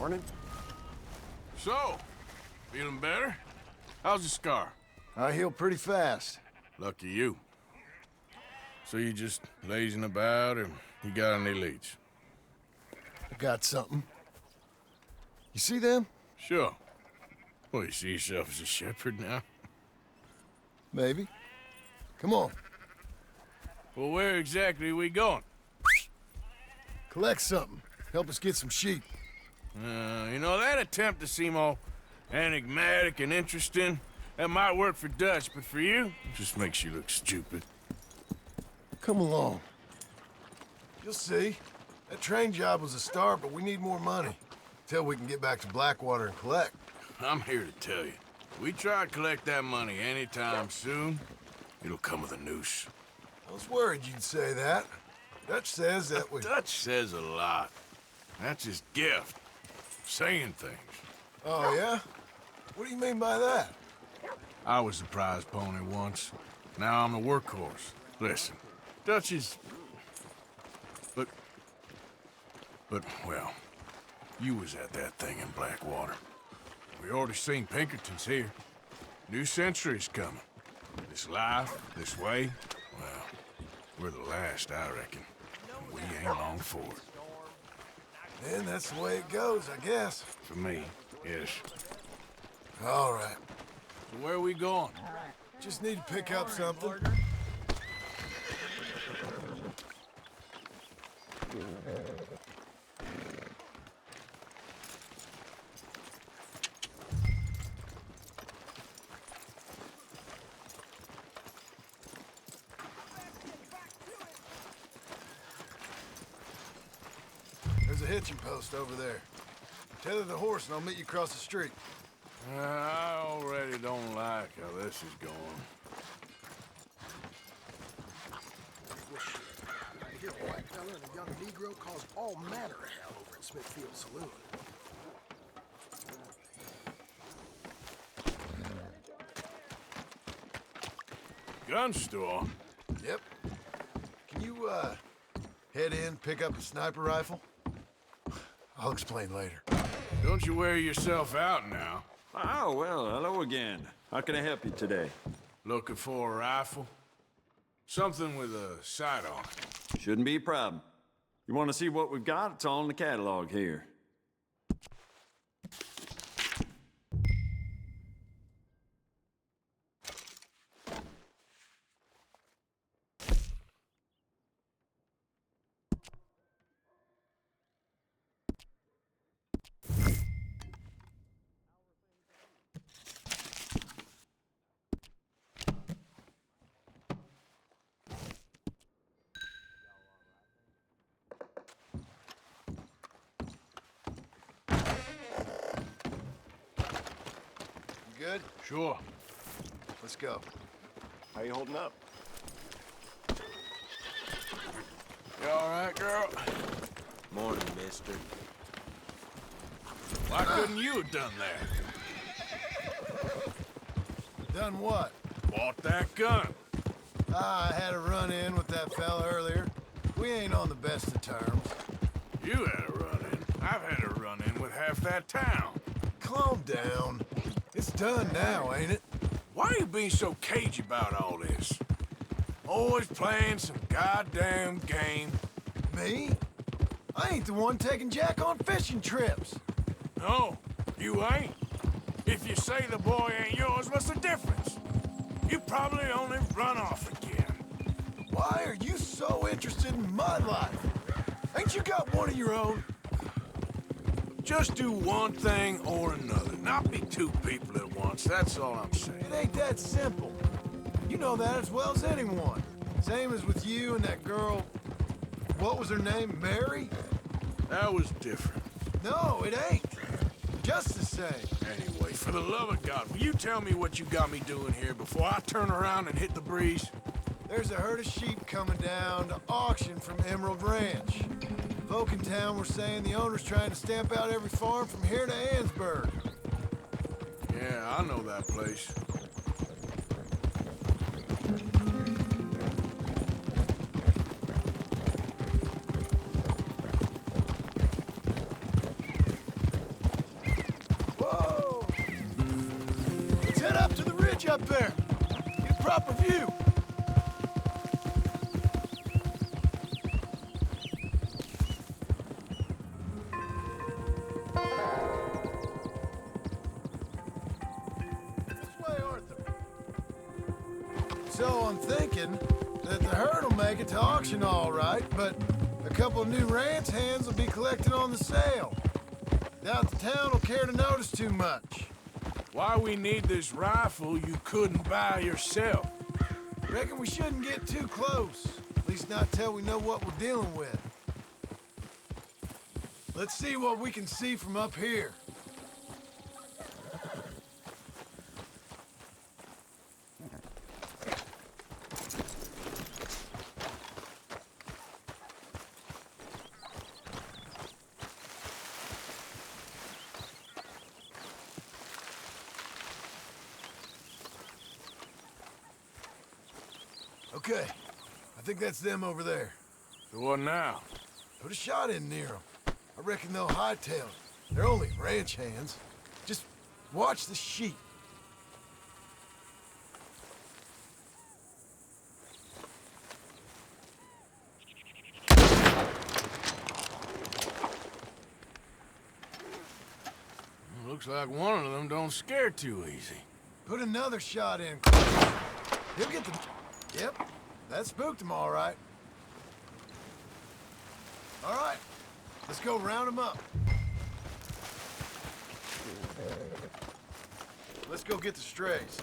Morning. So, feeling better? How's the scar? I heal pretty fast. Lucky you. So you just lazing about, or you got any leads? I got something. You see them? Sure. Well, you see yourself as a shepherd now? Maybe. Come on. Well, where exactly are we going? Collect something. Help us get some sheep. You know, that attempt to seem all enigmatic and interesting, that might work for Dutch, but for you, it just makes you look stupid. Come along. You'll see. That train job was a start, but we need more money. Till we can get back to Blackwater and collect. I'm here to tell you, we try to collect that money anytime soon, it'll come with a noose. I was worried you'd say that. Dutch says that we... Dutch says a lot. That's his gift. Saying things. Oh, yeah? What do you mean by that? I was the prize pony once. Now I'm the workhorse. Listen, Dutch is... But, well, you was at that thing in Blackwater. We already seen Pinkertons here. New century's coming. This life, this way, well, we're the last, I reckon. We ain't long for it. Then that's the way it goes, I guess. For me, yes. All right. So where are we going? Just need to pick up something. There's a hitching post over there. Tether the horse and I'll meet you across the street. I already don't like how this is going. I hear a white fella and a young Negro caused all manner of hell over at Smithfield Saloon. Gun store? Yep. Can you, head in, pick up a sniper rifle? I'll explain later. Don't you wear yourself out now? Oh, well, hello again. How can I help you today? Looking for a rifle? Something with a sight on it. Shouldn't be a problem. You want to see what we've got? It's all in the catalog here. You good? Sure. Let's go. How you holding up? You all right, girl? Morning, mister. Why couldn't you have done that? Done what? Bought that gun. I had a run-in with that fella earlier. We ain't on the best of terms. You had a run-in. I've had a run-in with half that town. Calm down. It's done now, ain't it? Why are you being so cagey about all this? Always playing some goddamn game. Me? I ain't the one taking Jack on fishing trips. No, you ain't. If you say the boy ain't yours, what's the difference? You probably only run off again. Why are you so interested in my life? Ain't you got one of your own? Just do one thing or another. Not be two people at once, that's all I'm saying. It ain't that simple. You know that as well as anyone. Same as with you and that girl... What was her name? Mary? That was different. No, it ain't. Just the same. Anyway, for the love of God, will you tell me what you got me doing here before I turn around and hit the breeze? There's a herd of sheep coming down to auction from Emerald Ranch. Folk in town were saying the owner's trying to stamp out every farm from here to Ansburg. Yeah, I know that place. up there. Get a proper view. This way, Arthur. So I'm thinking that the herd will make it to auction all right, but a couple of new ranch hands will be collected on the sale. Doubt the town will care to notice too much. Why we need this rifle you couldn't buy yourself? Reckon we shouldn't get too close. At least not till we know what we're dealing with. Let's see what we can see from up here. Okay, I think that's them over there. So what now? Put a shot in near them. I reckon they'll hightail it. They're only ranch hands. Just watch the sheep. Looks like one of them don't scare too easy. Put another shot in. He'll get the... Yep, that spooked him all right. All right, let's go round him up. Let's go get the strays.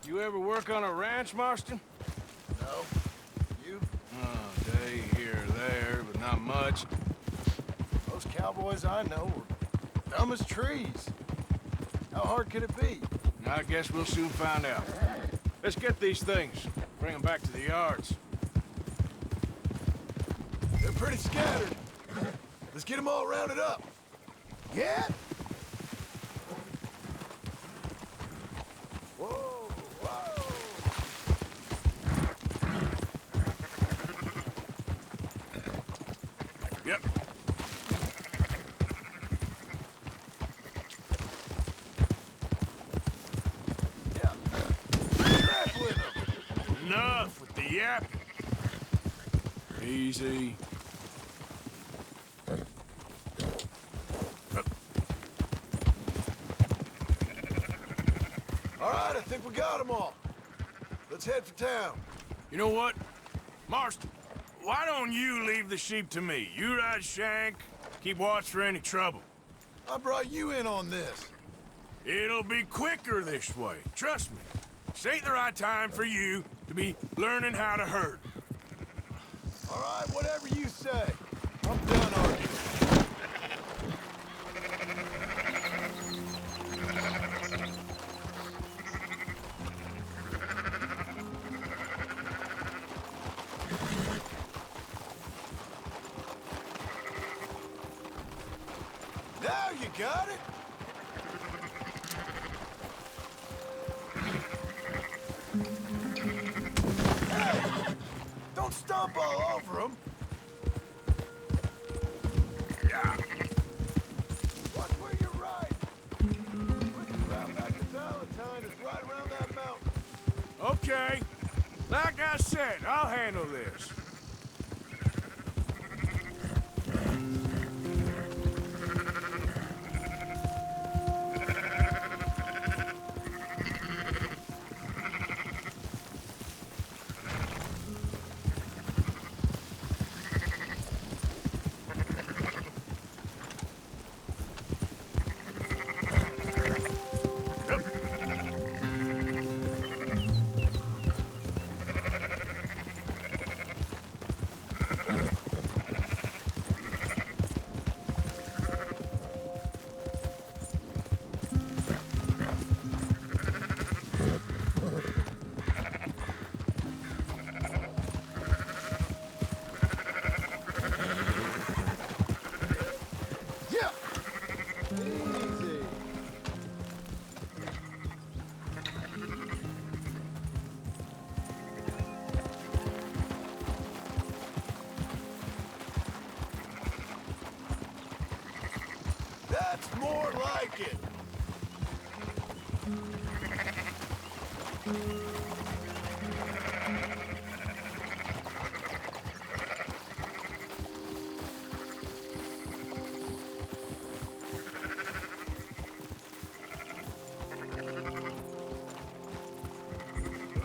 You ever work on a ranch, Marston? No? You? Oh, day here or there, but not much. Most cowboys I know are dumb as trees. How hard could it be? I guess we'll soon find out. Let's get these things. Bring them back to the yards. They're pretty scattered. Let's get them all rounded up. Yeah? Whoa, whoa. Yep. Enough with the yap. Easy. All right, I think we got them all. Let's head for town. You know what? Marston, why don't you leave the sheep to me? You ride Shank, keep watch for any trouble. I brought you in on this. It'll be quicker this way, trust me. This ain't the right time for you to be learning how to herd. All right, whatever you say. I'm done arguing. Now you got it. Hey, don't stomp all over him. Yeah. Watch where you're riding. Quick route back to Valentine is right around that mountain. Okay. Like I said, I'll handle this. Yeah. Easy. That's more like it.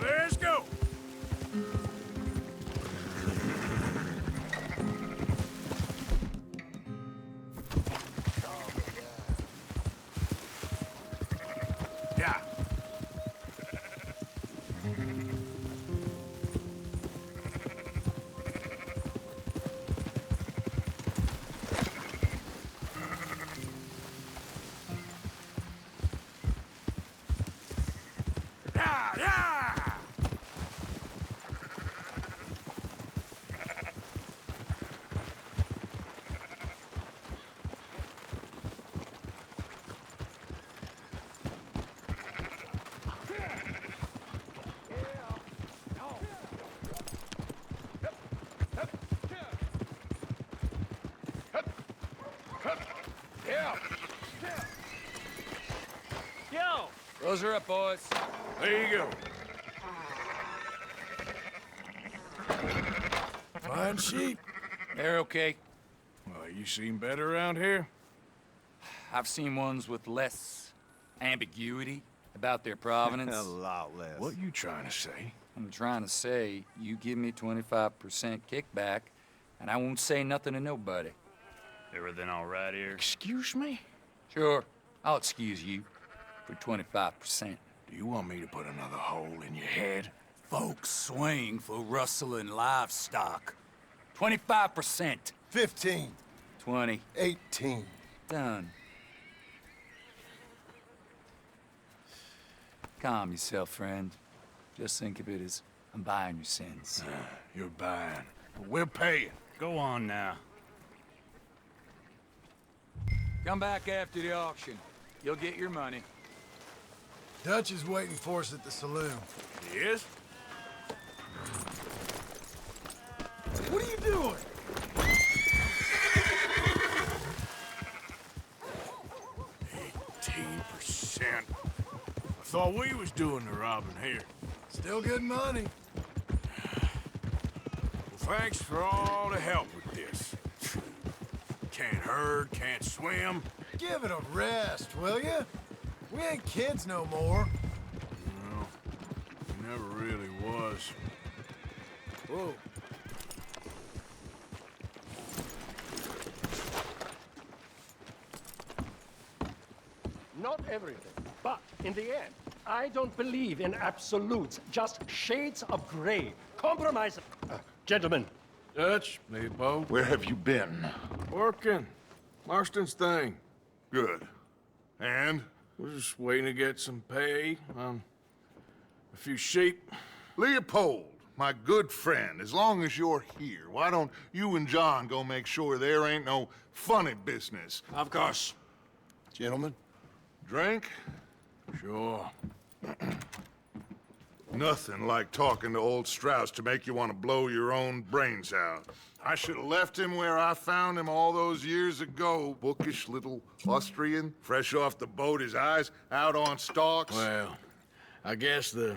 Let's go! Yeah. Yeah, yeah! Yo! Those are up, boys. There you go. Fine sheep. They're okay. Well, you seem better around here? I've seen ones with less ambiguity about their provenance. A lot less. What you trying to say? I'm trying to say, you give me 25% kickback, and I won't say nothing to nobody. Everything all right here? Excuse me? Sure, I'll excuse you for 25%. Do you want me to put another hole in your head? Folks swing for rustling livestock. 25%. 15. 20. 18. Done. Calm yourself, friend. Just think of it as I'm buying your sins. You're buying. But we're paying. Go on now. Come back after the auction. You'll get your money. Dutch is waiting for us at the saloon. He is? What are you doing? 18%. I thought we was doing the robbing here. Still good money. Well, thanks for all the help with this. Can't herd, can't swim. Give it a rest, will you? We ain't kids no more. No, he never really was. Whoa. Not everything, but in the end, I don't believe in absolutes, just shades of gray. Compromise. Gentlemen, Dutch, me, Bo. Where have you been? Working. Marston's thing. Good. And? We're just waiting to get some pay on a few sheep. Leopold, my good friend, as long as you're here, why don't you and John go make sure there ain't no funny business? Of course. Gentlemen. Drink? Sure. Nothing like talking to old Strauss to make you want to blow your own brains out. I should have left him where I found him all those years ago. Bookish little Austrian, fresh off the boat, his eyes out on stalks. Well, I guess the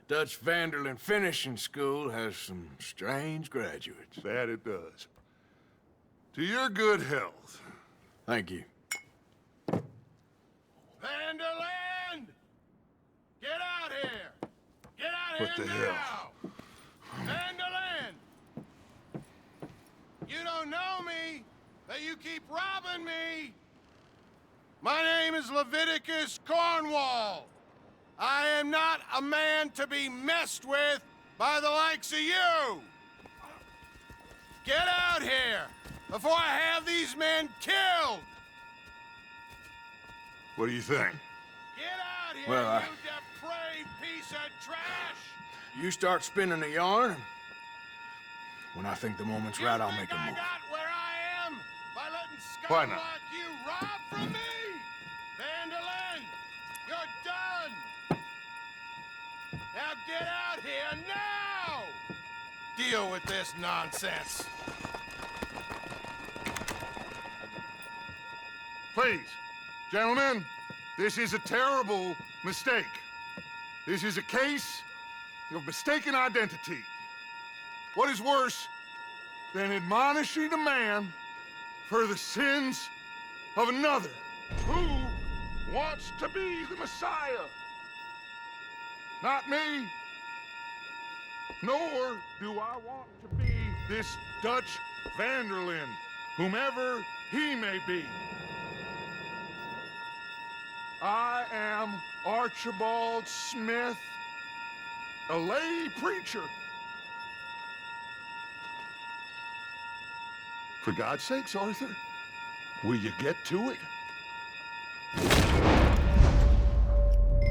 Dutch Vanderlyn Finishing School has some strange graduates. That it does. To your good health. Thank you. Vanderland! Get out here! Get out What here the now! hell? Vanderland! You don't know me, but you keep robbing me! My name is Leviticus Cornwall. I am not a man to be messed with by the likes of you! Get out here before I have these men killed! What do you think? Get out here, Well, you depraved piece of trash! You start spinning the yarn. When I think the moment's right, I'll make a I move. got where I am by letting Why scum not? like you rob from me! Vanderlyn, you're done! Now get out here now! Deal with this nonsense. Please, gentlemen, this is a terrible mistake. This is a case of mistaken identity. What is worse than admonishing a man for the sins of another who wants to be the Messiah? Not me. Nor do I want to be this Dutch Vanderlyn, whomever he may be. I am Archibald Smith, a lay preacher. For God's sakes, Arthur, will you get to it?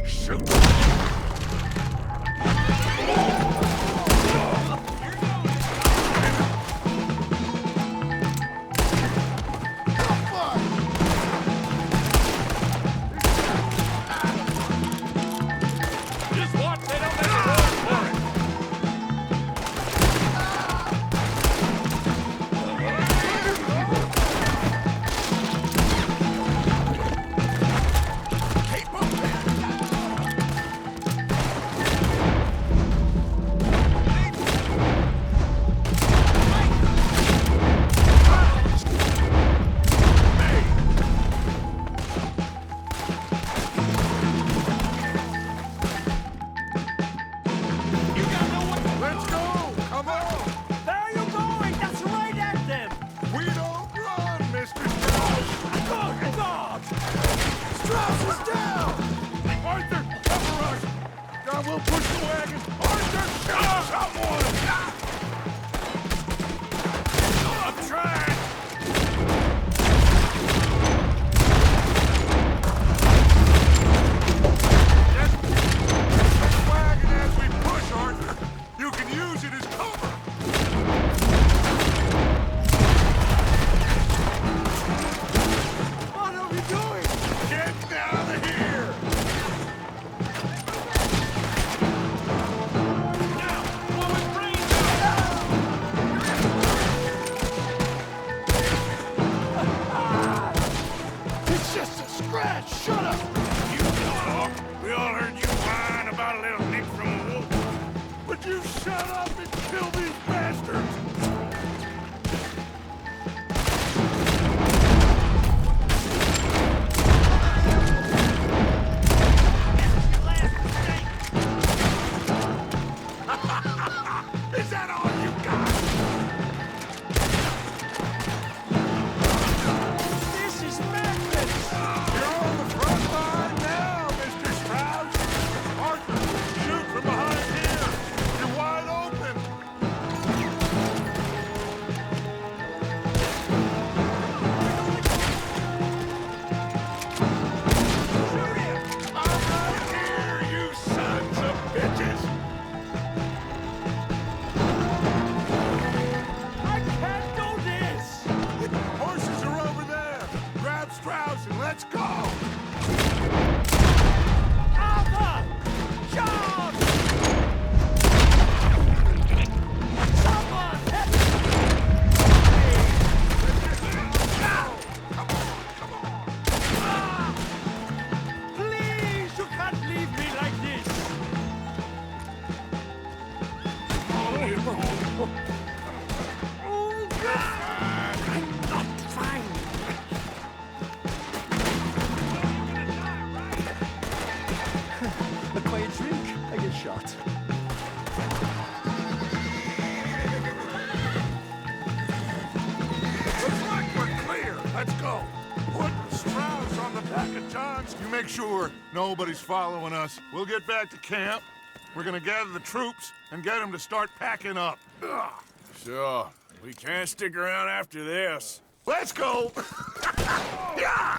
Shoot! We'll push the wagon. Arthur, shoot someone! I'm trying. Just push the wagon as we push, Arthur. You can use it as cover. What are we doing? Get out of here! Shut up! You dog! We all heard you whine about a little nick from a wolf. Would you shut up and kill these bastards? Is that all you got? This is madness! You're on the front line now, Mr. Strauss! Arthur, shoot from behind here! You're wide open! Shoot him! I'm right here, you sons of bitches! I can't do this! Horses are over there! Grab Strauss and let's go! Alpha! Charge! Someone help me! Now! Come on! Ah! Please, you can't leave me like this! Oh, God! I'm not fine! A quiet drink, I get shot. Looks like we're clear. Let's go. Put Strauss on the back of John's. You make sure nobody's following us. We'll get back to camp. We're gonna gather the troops and get them to start packing up. Ugh. So, we can't stick around after this. Let's go! Yeah!